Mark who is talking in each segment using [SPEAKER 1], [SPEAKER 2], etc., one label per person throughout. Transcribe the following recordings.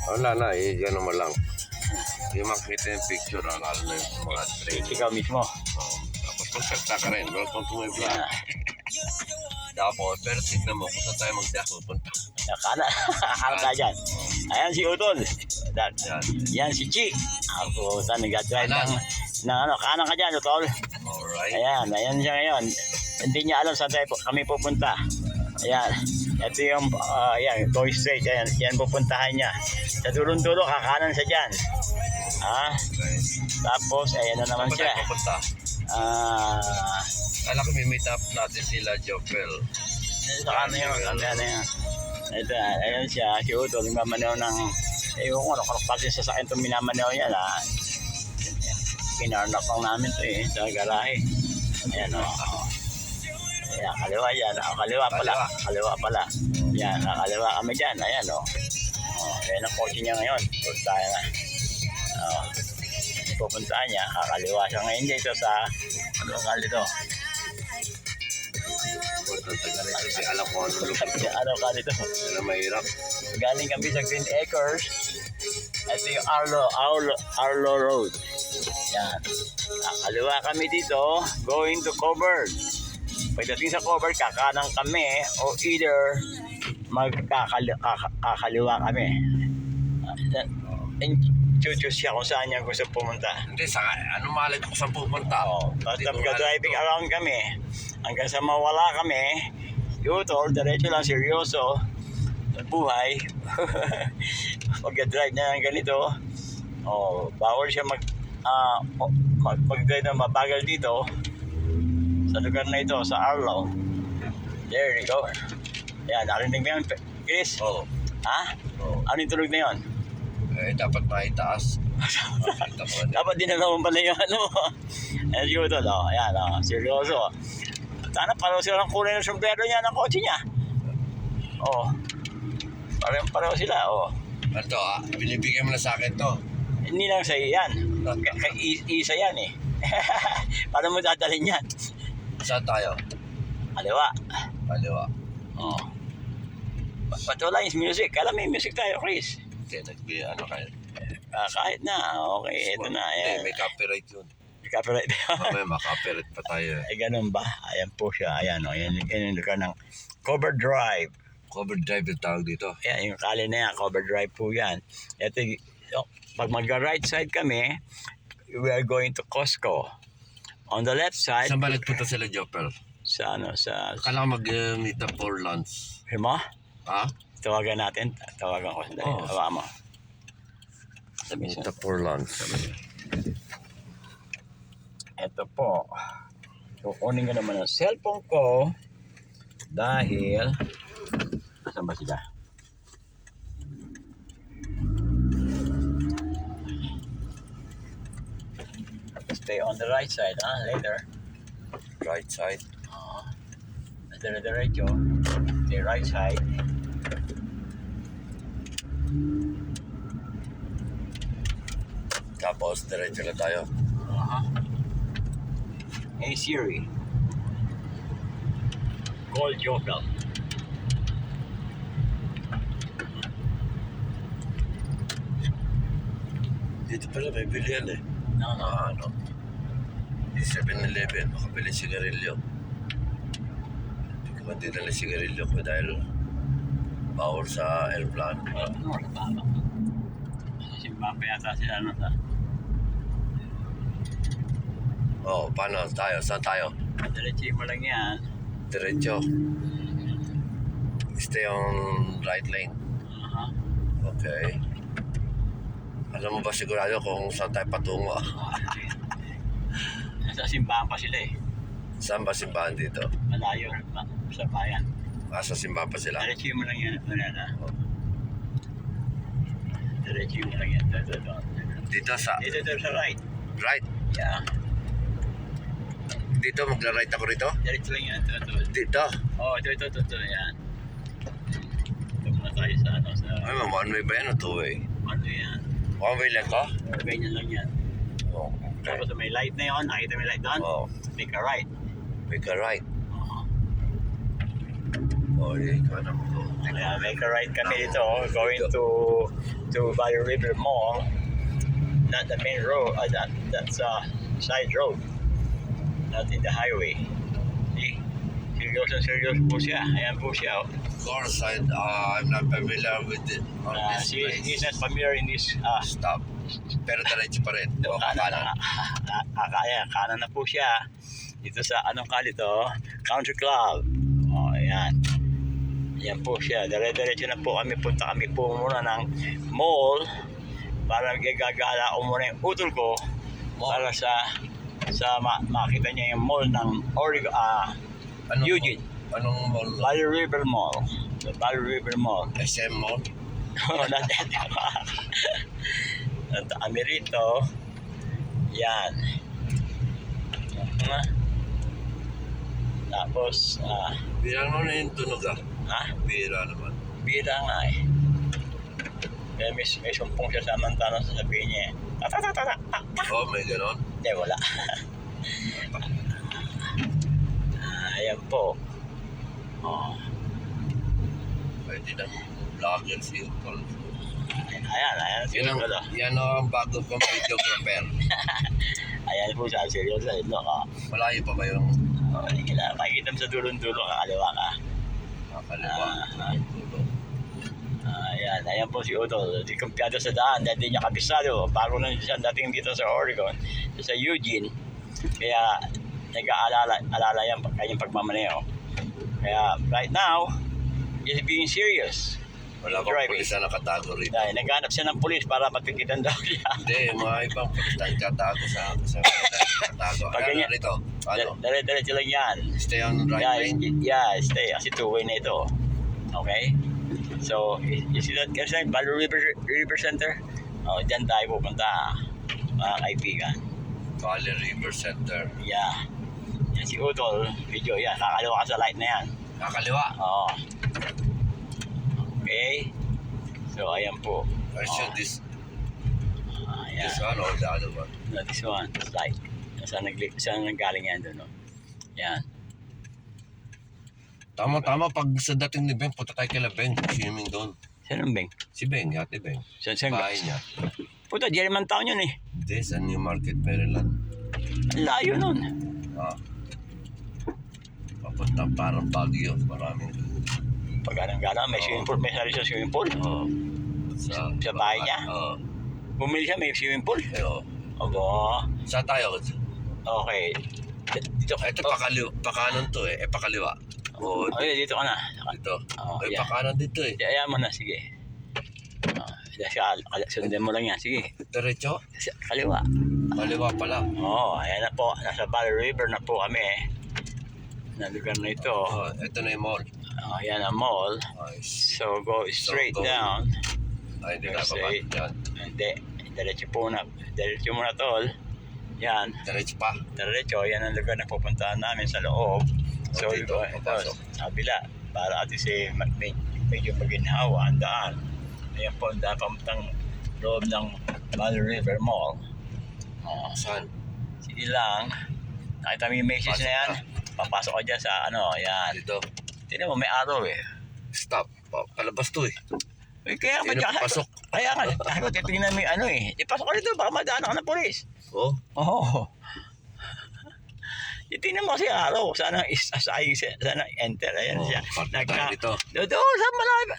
[SPEAKER 1] Wala na, gano'n mo lang. Hindi makita yung picture, lalo na yung mga train.
[SPEAKER 2] Ikaw mismo.
[SPEAKER 1] Tapos kontakta ka rin, welcome to my vlog.
[SPEAKER 2] Yeah.
[SPEAKER 1] Tapos, pero tignan mo, kung saan tayo magdapunta.
[SPEAKER 2] Akala tayo dyan. Ayan si Utol.
[SPEAKER 1] Yan.
[SPEAKER 2] Yan si Chi. Ako, saan nag-drive ng ano, kanan ka dyan, Utol.
[SPEAKER 1] Alright.
[SPEAKER 2] Ayan siya ngayon. Hindi niya alam saan tayo kami pupunta. Ayan. Ito yung, ayan, going straight. Ayan, yan pupuntahan niya. Sa dulong-dulo, kakanan siya dyan.
[SPEAKER 1] Okay.
[SPEAKER 2] Tapos, ayan na naman
[SPEAKER 1] Saan
[SPEAKER 2] siya.
[SPEAKER 1] tayo pupunta? Kala ko may meet up natin sila, Jopel.
[SPEAKER 2] Ito ano yun, ano yan. Ito, ayan siya, si Utol, nagmamaneho ng, ewan ko, nakalakpasin sa sakin itong minamaneho niya, pinarnap lang namin ito sa garahe. Ayan o. Ayan, kaliwa yan, kaliwa pala. Yan, kaliwa kami dyan, ayan o. Ayan ang kotse niya ngayon, puntahan na. Pupuntahan niya, kakaliwa siya ngayon dito sa, ano nga dito?
[SPEAKER 1] Alam ko ano lugar.
[SPEAKER 2] Ano ka dito?
[SPEAKER 1] Ano mahirap.
[SPEAKER 2] Galing kami sa Green Acres. Ito yung Arlo Road. Yan. Kaliwa kami dito, going to Coburg. Pagdating sa Coburg, kakanan kami o either magkakaliwa kami. Choose siya kung saan niya gusto pumunta.
[SPEAKER 1] Hindi, ano malay ko saan pupunta?
[SPEAKER 2] Basta driving around kami. Hanggang sa mawala kami, Utol, diretso lang, seryoso. Buhay. Pag-drive na ng ganito, bawal siya mag-drive na mabagal dito sa lugar na ito, sa Arlo. There you go. Yan, narinig mo yan, Chris?
[SPEAKER 1] Oo.
[SPEAKER 2] Ha? Ano yung tulog na yun?
[SPEAKER 1] Dapat maitaas.
[SPEAKER 2] Dapat dinalaman pala yung ano. Ayan si Utol, ayan, seryoso. Sana pareho sila ng kulay ng sombrero niya, ng kotse niya. Pareho sila,
[SPEAKER 1] Ito binibigay mo na sa akin to.
[SPEAKER 2] Hindi lang sa'yo yan. Kay isa yan eh. Paano mo dadalhin yan?
[SPEAKER 1] Saan tayo?
[SPEAKER 2] Kaliwa.
[SPEAKER 1] Kaliwa.
[SPEAKER 2] Patuloy yung music. Kala may music tayo, Chris.
[SPEAKER 1] Hindi, ano kayo?
[SPEAKER 2] Kahit na. Okay, ito na. Ayan.
[SPEAKER 1] May copyright yun.
[SPEAKER 2] Copyright.
[SPEAKER 1] May makapirate pa tayo.
[SPEAKER 2] Ganun ba? Ayan po siya. Ayan yan yung lugar ng Cover Drive.
[SPEAKER 1] Cover drive yung tawag dito.
[SPEAKER 2] Ayan, yung kali na yan. Cover Drive po yan. Ito, pag mag-right side kami, we are going to Costco. On the left side,
[SPEAKER 1] Saan ba nagpunta sila, Jopel?
[SPEAKER 2] sa
[SPEAKER 1] Kala ko mag-meet up for lunch.
[SPEAKER 2] mo?
[SPEAKER 1] Ha?
[SPEAKER 2] Tawagan natin. Tawagan ko. Sandali. Tawagan mo.
[SPEAKER 1] Meet up for lunch.
[SPEAKER 2] Ito po. Kukunin ko naman ang cellphone ko dahil asan ba sila? Stay on the right side, later.
[SPEAKER 1] Right side.
[SPEAKER 2] Diretso. Stay right side.
[SPEAKER 1] Tapos, diretso na tayo.
[SPEAKER 2] Hey Siri, call Jopel.
[SPEAKER 1] Dito pala may bilihan eh.
[SPEAKER 2] No.
[SPEAKER 1] Ano? 7-Eleven, makabili sigarilyo. Hindi ko man dinala sigarilyo ko dahil power sa airplane.
[SPEAKER 2] Simbahan yata sila sa...
[SPEAKER 1] Paano tayo? Saan tayo?
[SPEAKER 2] Diretso mo lang yan.
[SPEAKER 1] Diretso. Stay on right lane. Okay. Alam mo ba sigurado kung saan tayo patungo?
[SPEAKER 2] Sa simbahan pa sila eh.
[SPEAKER 1] Saan ba simbahan dito?
[SPEAKER 2] Malayo sa bayan.
[SPEAKER 1] Sa simbahan pa sila?
[SPEAKER 2] Diretso mo lang yan. Diretso mo lang yan.
[SPEAKER 1] Dito sa...
[SPEAKER 2] Dito sa right.
[SPEAKER 1] Right?
[SPEAKER 2] Yeah.
[SPEAKER 1] Dito, magra-right ako rito?
[SPEAKER 2] Diretso lang yan.
[SPEAKER 1] Dito?
[SPEAKER 2] Ito. Yan. Ito muna tayo sa
[SPEAKER 1] Ay, one way ba yan o two way?
[SPEAKER 2] ano yan.
[SPEAKER 1] One way lang ko?
[SPEAKER 2] Ganyan lang yan.
[SPEAKER 1] Okay.
[SPEAKER 2] Tapos may light na yun. Nakita may light doon. Make a right.
[SPEAKER 1] Make a right. Oh, ikaw na mo.
[SPEAKER 2] Ayan, make a right kami dito, going to Valley River Mall. Not the main road, that's side road. Not in the highway. See? Serious po siya. Ayan po siya. Oh.
[SPEAKER 1] Of course, I'm not familiar with it. On this place.
[SPEAKER 2] He's not familiar in this
[SPEAKER 1] Stop. Pero diretso pa rin. O, kanan.
[SPEAKER 2] Kanan na po siya. Dito sa anong kali to? Country Club. Oh, ayan. Ayan po siya. Dire-diretso na po kami. Punta kami po muna ng mall para gagala ko muna yung utol ko para sa makita niya yung mall ng Eugene.
[SPEAKER 1] Anong mall?
[SPEAKER 2] Valley River Mall. The Valley River Mall.
[SPEAKER 1] SM Mall?
[SPEAKER 2] Oo, natin. Nanta kami rito. Yan. Tapos,
[SPEAKER 1] Bira naman na yung tunog Bira naman.
[SPEAKER 2] bida nga eh. Kaya may sumpong siya samantala sasabihin niya eh.
[SPEAKER 1] Oh, may ganon.
[SPEAKER 2] Hindi, wala. Ayan po. Oh.
[SPEAKER 1] Pwede na vlogger si Utol.
[SPEAKER 2] Ayan. Seryoso.
[SPEAKER 1] Yan ang bago kong videographer.
[SPEAKER 2] Ayan po siya. Seryoso. Look,
[SPEAKER 1] Malayo pa ba yung
[SPEAKER 2] makikita mo sa dulong-dulo. Kakaliwa ka.
[SPEAKER 1] kaliwa?
[SPEAKER 2] Ayan po si Utol. Di kumpiyado sa daan dahil di niya kabisado. Bago lang siya dating dito sa Oregon, sa Eugene. Kaya nag-aalala yan kanyang pagmamaneho. Kaya right now, he's being serious.
[SPEAKER 1] Wala bang
[SPEAKER 2] Driving.
[SPEAKER 1] pulis na nakatago rito?
[SPEAKER 2] Dahil naghanap siya ng pulis para matikitan daw siya.
[SPEAKER 1] Hindi, mga ibang pulis na nakatago sa nakatago.
[SPEAKER 2] Pag ganyan-
[SPEAKER 1] Ano rito? Ano?
[SPEAKER 2] Dire-diretso lang yan.
[SPEAKER 1] Stay on the right lane?
[SPEAKER 2] Stay. Kasi two-way na ito. Okay? So, you see that kasi Valley River Center? Oh, dyan tayo pupunta, mga kaibigan.
[SPEAKER 1] Valley River Center.
[SPEAKER 2] Yeah. Yan si Utol, video yan. Kakaliwa ka sa light na yan.
[SPEAKER 1] Kakaliwa.
[SPEAKER 2] Oo. Okay. So, ayan po.
[SPEAKER 1] I should this
[SPEAKER 2] Ayan.
[SPEAKER 1] one or the other one?
[SPEAKER 2] No, this one. It's like, saan nanggaling yan doon, no? Yan.
[SPEAKER 1] Tama-tama, pag sa dating ni Beng, punta tayo kay Beng, swimming doon.
[SPEAKER 2] Saan ang Beng?
[SPEAKER 1] Si Beng, ate Beng.
[SPEAKER 2] Saan
[SPEAKER 1] Bahay niya.
[SPEAKER 2] Puta, Germantown yun eh.
[SPEAKER 1] Hindi, sa New Market, Maryland.
[SPEAKER 2] Ang layo nun.
[SPEAKER 1] Papunta parang Baguio, maraming.
[SPEAKER 2] Pag anong may swimming pool, may sarili sa swimming pool. Sa bahay niya?
[SPEAKER 1] Oo.
[SPEAKER 2] Bumili siya, may swimming pool. Aba.
[SPEAKER 1] Saan tayo?
[SPEAKER 2] Okay. Dito.
[SPEAKER 1] Ito pakanan to eh. Pakaliwa. Oo.
[SPEAKER 2] Okay, dito ka na.
[SPEAKER 1] Dito.
[SPEAKER 2] Oh,
[SPEAKER 1] Ay,
[SPEAKER 2] yeah.
[SPEAKER 1] pakanan dito eh.
[SPEAKER 2] Ayan mo na, sige. Sundan mo lang yan, sige.
[SPEAKER 1] Diretso?
[SPEAKER 2] Kaliwa.
[SPEAKER 1] Kaliwa pala.
[SPEAKER 2] Ayan na po. Nasa Valley River na po kami. Na lugar na ito.
[SPEAKER 1] Ito na yung mall.
[SPEAKER 2] Ayan ang mall.
[SPEAKER 1] Nice.
[SPEAKER 2] So, go straight
[SPEAKER 1] go.
[SPEAKER 2] down.
[SPEAKER 1] Ay, hindi na
[SPEAKER 2] Straight.
[SPEAKER 1] yan.
[SPEAKER 2] Hindi. Diretso po na. Diretso mo na, tol. Yan.
[SPEAKER 1] Diretso pa.
[SPEAKER 2] Diretso. Yan ang lugar na pupuntahan namin sa loob. So,
[SPEAKER 1] dito,
[SPEAKER 2] ito,
[SPEAKER 1] papasok.
[SPEAKER 2] sa kabila. Para at least medyo maginhawa ang daan. Ayan po, ang daan pamuntang loob ng Valley River Mall.
[SPEAKER 1] Saan?
[SPEAKER 2] Sige lang. Nakita mo yung message
[SPEAKER 1] Pasok
[SPEAKER 2] na yan? Papasok ka dyan sa yan.
[SPEAKER 1] Dito.
[SPEAKER 2] Tignan mo, may araw eh.
[SPEAKER 1] Stop. Palabas to eh.
[SPEAKER 2] Kaya
[SPEAKER 1] Sino papasok?
[SPEAKER 2] Kaya nga, ako titignan mo yung ipasok ka dito, baka madaan ka ng polis.
[SPEAKER 1] Oh?
[SPEAKER 2] Oo. Titignan mo kasi araw, sana enter, ayan siya.
[SPEAKER 1] Partner tayo dito.
[SPEAKER 2] Doon, sa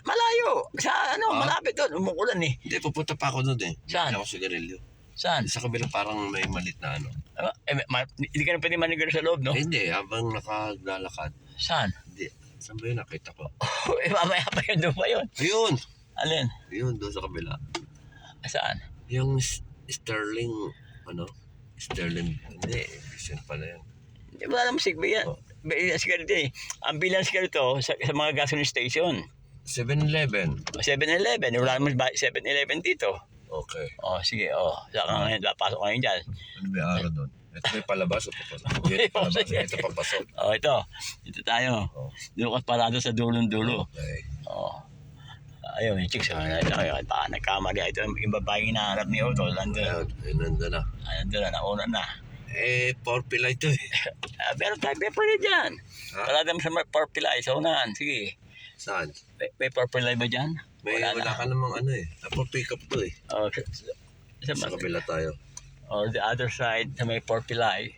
[SPEAKER 2] malayo. Sa malapit doon, umuulan eh.
[SPEAKER 1] Hindi, pupunta pa ako doon eh.
[SPEAKER 2] Saan?
[SPEAKER 1] Hindi ako sigarilyo.
[SPEAKER 2] Saan?
[SPEAKER 1] Sa kabila parang may malit na ano.
[SPEAKER 2] Hindi ka na pwede manigal sa loob, no?
[SPEAKER 1] Hindi, habang nakalalakad.
[SPEAKER 2] Saan?
[SPEAKER 1] Hindi. Saan ba yun nakita ko?
[SPEAKER 2] Mamaya pa yun, doon pa yun.
[SPEAKER 1] Ayun!
[SPEAKER 2] Alin?
[SPEAKER 1] Ayun, doon sa kabila.
[SPEAKER 2] Saan?
[SPEAKER 1] Yung Sterling, Sterling, hindi, Vision pala yun.
[SPEAKER 2] Hindi ba alam sigba yan? Sigarito eh. Ang bilang sigarito sa mga gasoline station.
[SPEAKER 1] 7-Eleven.
[SPEAKER 2] 7-Eleven. Wala naman 7-Eleven dito.
[SPEAKER 1] Okay.
[SPEAKER 2] Sige. Saka ngayon, pasok ka ngayon dyan.
[SPEAKER 1] Ano ba yung araw doon? Ito may palabas o papasok? Ito palabas, ito papasok.
[SPEAKER 2] Ito. Dito tayo. Doon ka parado sa dulong-dulo.
[SPEAKER 1] Okay.
[SPEAKER 2] Ayun, yung chicks. Baka nagkamali. Ito yung babae hinahanap ni Otto. Nandun.
[SPEAKER 1] Ayun, nandun na.
[SPEAKER 2] Nandun na. Nauna na.
[SPEAKER 1] Porpila ito eh.
[SPEAKER 2] Pero tayo pwede dyan. Parada mo sa Porpila. Sa unahan. Sige.
[SPEAKER 1] Saan?
[SPEAKER 2] May purple light ba dyan?
[SPEAKER 1] Wala ka namang ano eh. Ako pick up to eh.
[SPEAKER 2] Oh,
[SPEAKER 1] Sa kabila tayo.
[SPEAKER 2] or the other side sa may Porpilay.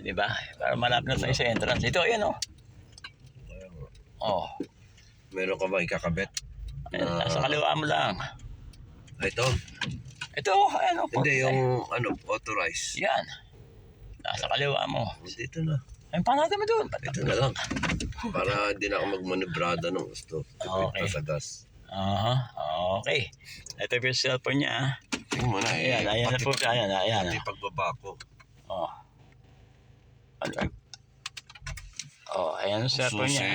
[SPEAKER 2] Di ba? Para malapit na tayo sa entrance. Ito, ayan o. Oh.
[SPEAKER 1] Meron ka ba ikakabit?
[SPEAKER 2] Ayan, nasa kaliwa mo lang.
[SPEAKER 1] Ito?
[SPEAKER 2] Ito, ayan o.
[SPEAKER 1] Hindi, yung ano, authorized.
[SPEAKER 2] Yan. Nasa kaliwa mo.
[SPEAKER 1] Dito na.
[SPEAKER 2] Ayun, panata mo doon.
[SPEAKER 1] Ito na lang. Para di na ako magmanibrada ng gusto.
[SPEAKER 2] Okay.
[SPEAKER 1] Sa gas.
[SPEAKER 2] Okay. Ito yung cellphone niya. Ah.
[SPEAKER 1] Tingnan mo na eh.
[SPEAKER 2] Ayan, ayan na po siya. Ayan, ayan.
[SPEAKER 1] Pati pagbaba ko.
[SPEAKER 2] Oh. Oh, ayan ang cellphone niya.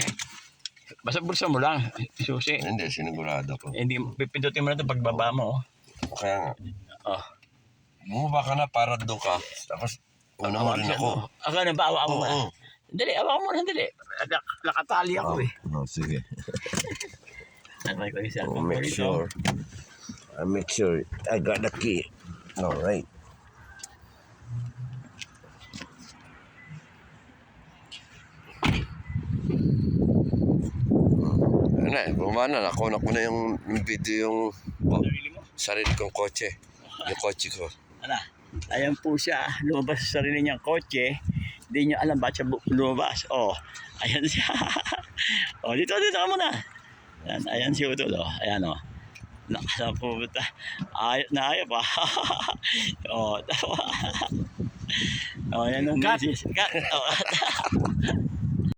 [SPEAKER 2] Basta bulsa mo lang. Susi.
[SPEAKER 1] Hindi, sinigurado ko.
[SPEAKER 2] Hindi, pipindutin mo na ito pagbaba mo.
[SPEAKER 1] Kaya nga.
[SPEAKER 2] Oh.
[SPEAKER 1] Bumaba ka na para doon ka. Tapos, una mo rin ako.
[SPEAKER 2] Ako na ba? Awa mo na.
[SPEAKER 1] Oo.
[SPEAKER 2] Dali, awa mo na. Dali. Nakatali ako eh.
[SPEAKER 1] No, sige.
[SPEAKER 2] Ano ko yung cellphone
[SPEAKER 1] I'll
[SPEAKER 2] ko
[SPEAKER 1] make
[SPEAKER 2] dito.
[SPEAKER 1] sure. I'll make sure I got the key. All right. Ano eh, bumaba na. Nakunak ko na yung video yung
[SPEAKER 2] Sarili mo.
[SPEAKER 1] sarili kong kotse. Yung kotse ko.
[SPEAKER 2] Ala, ayan po siya. Lumabas sa sarili niyang kotse. Hindi niyo alam ba't siya lumabas. Oh, ayan siya. Oh, dito ka muna. Ayan, ayan si Udol. Oh, ayan oh. Nakasama po ba? Ayot na ayot pa. Oh, tawa. Oh, yan ang cut. Cut. Oh,